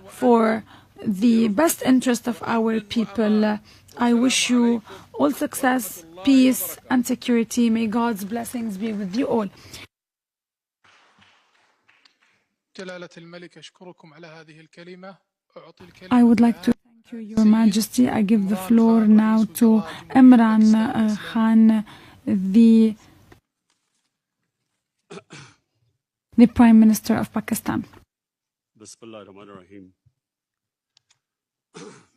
for the best interest of our people. I wish you all success, peace, and security. May God's blessings be with you all. I would like to thank you, Your Majesty. I give the floor now to Imran Khan, the Prime Minister of Pakistan. Bismillahirrahmanirrahim.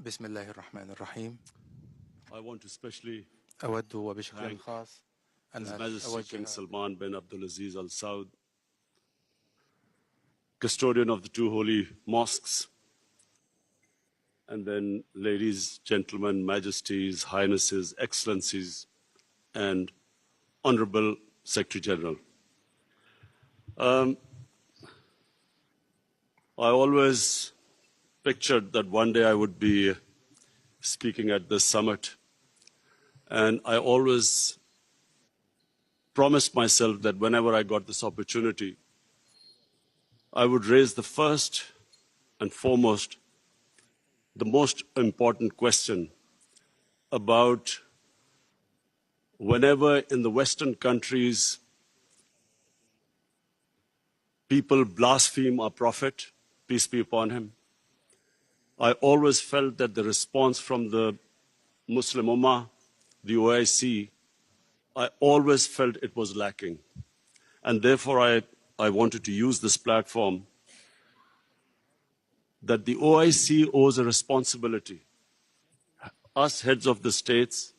Bismillahirrahmanirrahim. I want to especially أود وبشكل خاص His Majesty King Salman bin Abdulaziz Al Saud, custodian of the two holy mosques, and then ladies, gentlemen, majesties, highnesses, excellencies, and Honorable Secretary General. I always pictured that one day I would be speaking at this summit, and I always promised myself that whenever I got this opportunity, I would raise the first and foremost, the most important question about whenever in the Western countries people blaspheme our Prophet, peace be upon him, I always felt that the response from the Muslim Ummah, the OIC, I always felt it was lacking. And therefore, I wanted to use this platform that the OIC owes a responsibility. Us heads of the states,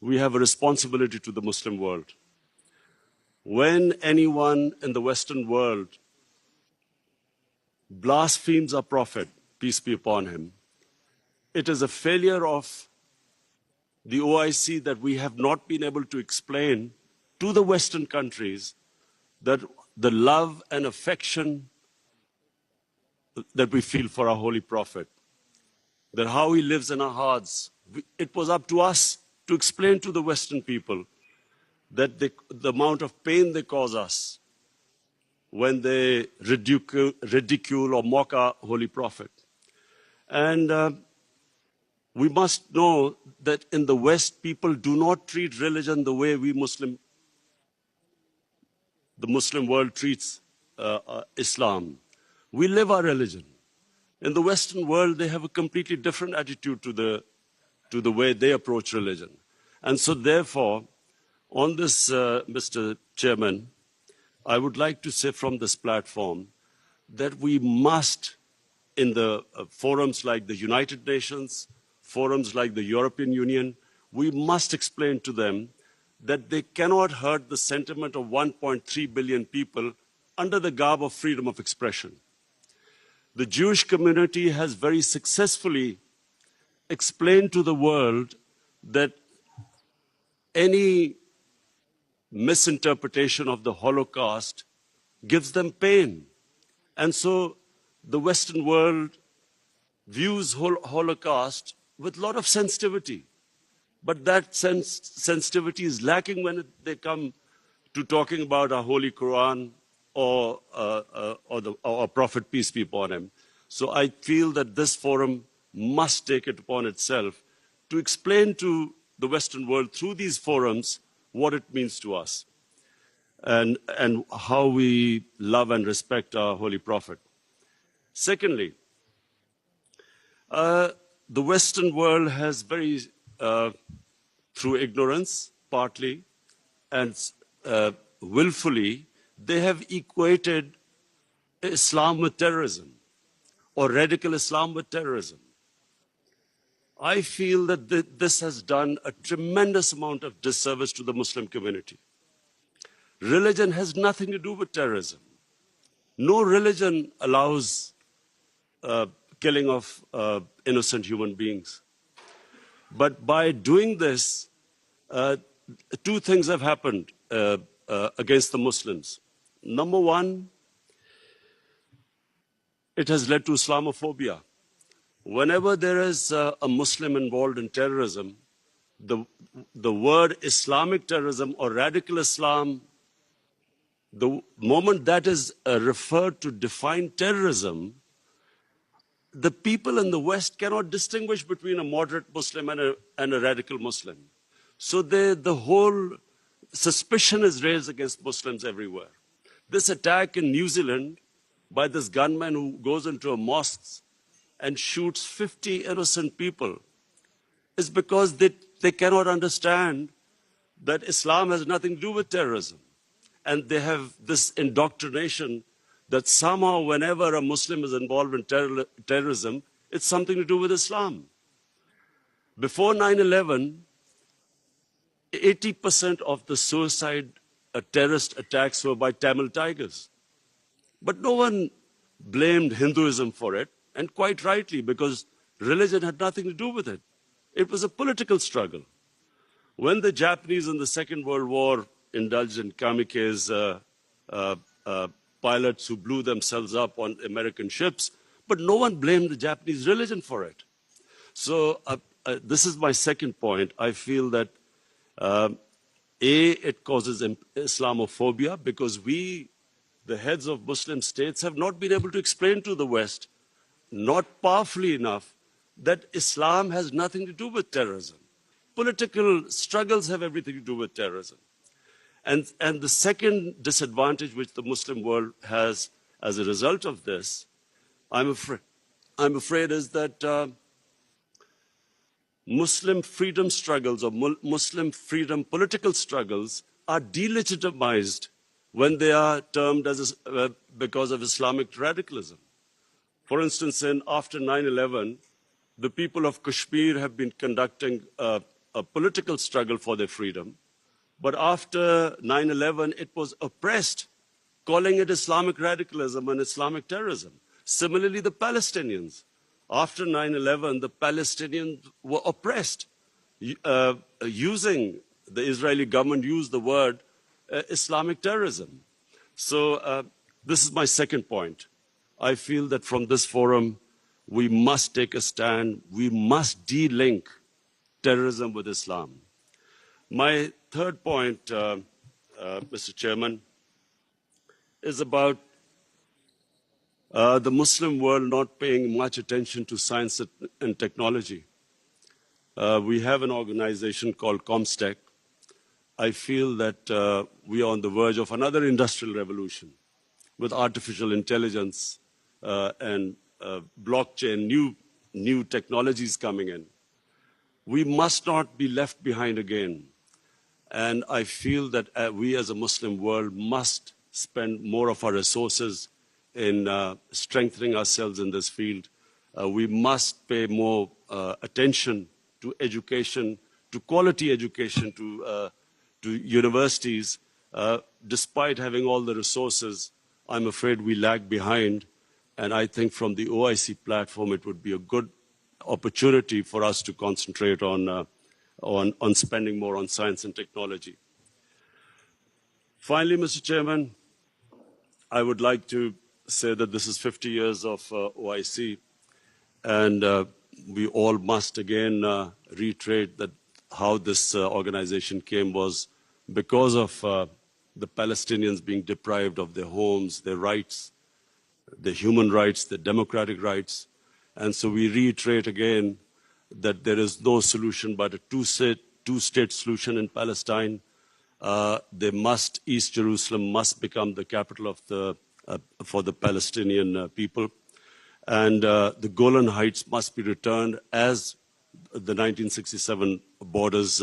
we have a responsibility to the Muslim world. When anyone in the Western world blasphemes our Prophet, peace be upon him, it is a failure of the OIC that we have not been able to explain to the Western countries that the love and affection that we feel for our Holy Prophet, that how he lives in our hearts. It was up to us to explain to the Western people that the amount of pain they cause us when they ridicule or mock our Holy Prophet. And we must know that in the West, people do not treat religion the way the Muslim world treats Islam. We live our religion. In the Western world, they have a completely different attitude to the way they approach religion. And so therefore, on this, Mr. Chairman, I would like to say from this platform that we must, in the forums like the United Nations, forums like the European Union, we must explain to them that they cannot hurt the sentiment of 1.3 billion people under the garb of freedom of expression. The Jewish community has very successfully explained to the world that any misinterpretation of the Holocaust gives them pain. And so the Western world views Holocaust with a lot of sensitivity. But that sensitivity is lacking when they come to talking about our Holy Quran or our Prophet, peace be upon him. So I feel that this forum must take it upon itself to explain to the Western world through these forums what it means to us and how we love and respect our Holy Prophet. Secondly, the Western world has very, through ignorance, partly, and willfully, they have equated Islam with terrorism, or radical Islam with terrorism. I feel that this has done a tremendous amount of disservice to the Muslim community. Religion has nothing to do with terrorism. No religion allows killing of innocent human beings. But by doing this, two things have happened against the Muslims. Number one, it has led to Islamophobia. Whenever there is a Muslim involved in terrorism, the word Islamic terrorism or radical Islam, the moment that is referred to define terrorism, the people in the West cannot distinguish between a moderate Muslim and a radical Muslim. So the whole suspicion is raised against Muslims everywhere. This attack in New Zealand by this gunman who goes into a mosque and shoots 50 innocent people is because they cannot understand that Islam has nothing to do with terrorism. And they have this indoctrination that somehow whenever a Muslim is involved in terrorism, it's something to do with Islam. Before 9/11, 80% of the suicide terrorist attacks were by Tamil Tigers. But no one blamed Hinduism for it, and quite rightly, because religion had nothing to do with it. It was a political struggle. When the Japanese in the Second World War indulged in kamikaze pilots who blew themselves up on American ships, but no one blamed the Japanese religion for it. So this is my second point. I feel that it causes Islamophobia because we, the heads of Muslim states, have not been able to explain to the West, not powerfully enough, that Islam has nothing to do with terrorism. Political struggles have everything to do with terrorism. And the second disadvantage which the Muslim world has as a result of this, I'm afraid is that Muslim freedom struggles or Muslim freedom political struggles are delegitimized when they are termed as because of Islamic radicalism. For instance, after 9/11, the people of Kashmir have been conducting a political struggle for their freedom. But after 9/11, it was oppressed, calling it Islamic radicalism and Islamic terrorism. Similarly, the Palestinians. After 9/11, the Palestinians were oppressed, using, the Israeli government used the word Islamic terrorism. So this is my second point. I feel that from this forum, we must take a stand. We must de-link terrorism with Islam. My third point, Mr. Chairman, is about the Muslim world not paying much attention to science and technology. We have an organization called ComStech. I feel that we are on the verge of another industrial revolution with artificial intelligence and blockchain, new technologies coming in. We must not be left behind again. And I feel that we as a Muslim world must spend more of our resources in strengthening ourselves in this field. We must pay more attention to education, to quality education, to universities. Despite having all the resources, I'm afraid we lag behind. And I think from the OIC platform, it would be a good opportunity for us to concentrate on spending more on science and technology. Finally, Mr. Chairman, I would like to say that this is 50 years of OIC, and we all must again reiterate that how this organization came was because of the Palestinians being deprived of their homes, their rights, their human rights, their democratic rights. And so we reiterate again that there is no solution but a two-state solution in Palestine. East Jerusalem must become the capital of for the Palestinian people. And the Golan Heights must be returned as the 1967 borders,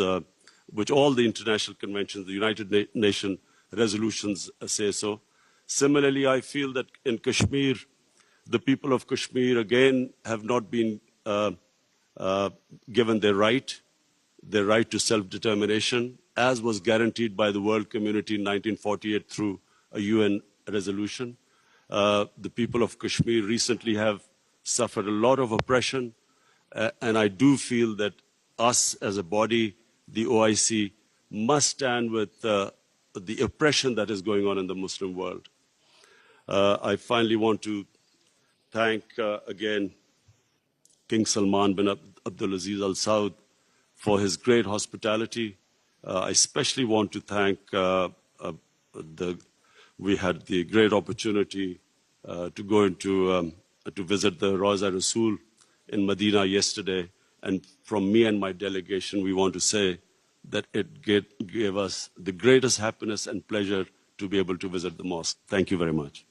which all the international conventions, the United Nations resolutions say so. Similarly, I feel that in Kashmir, the people of Kashmir again have not been given their right to self-determination, as was guaranteed by the world community in 1948 through a UN resolution. The people of Kashmir recently have suffered a lot of oppression, and I do feel that us as a body, the OIC, must stand with the oppression that is going on in the Muslim world. I finally want to thank again King Salman bin Abdulaziz Al Saud for his great hospitality. I especially want to thank we had the great opportunity to go into to visit the Rawza Rasul in Medina yesterday. And from me and my delegation, we want to say that it gave us the greatest happiness and pleasure to be able to visit the mosque. Thank you very much.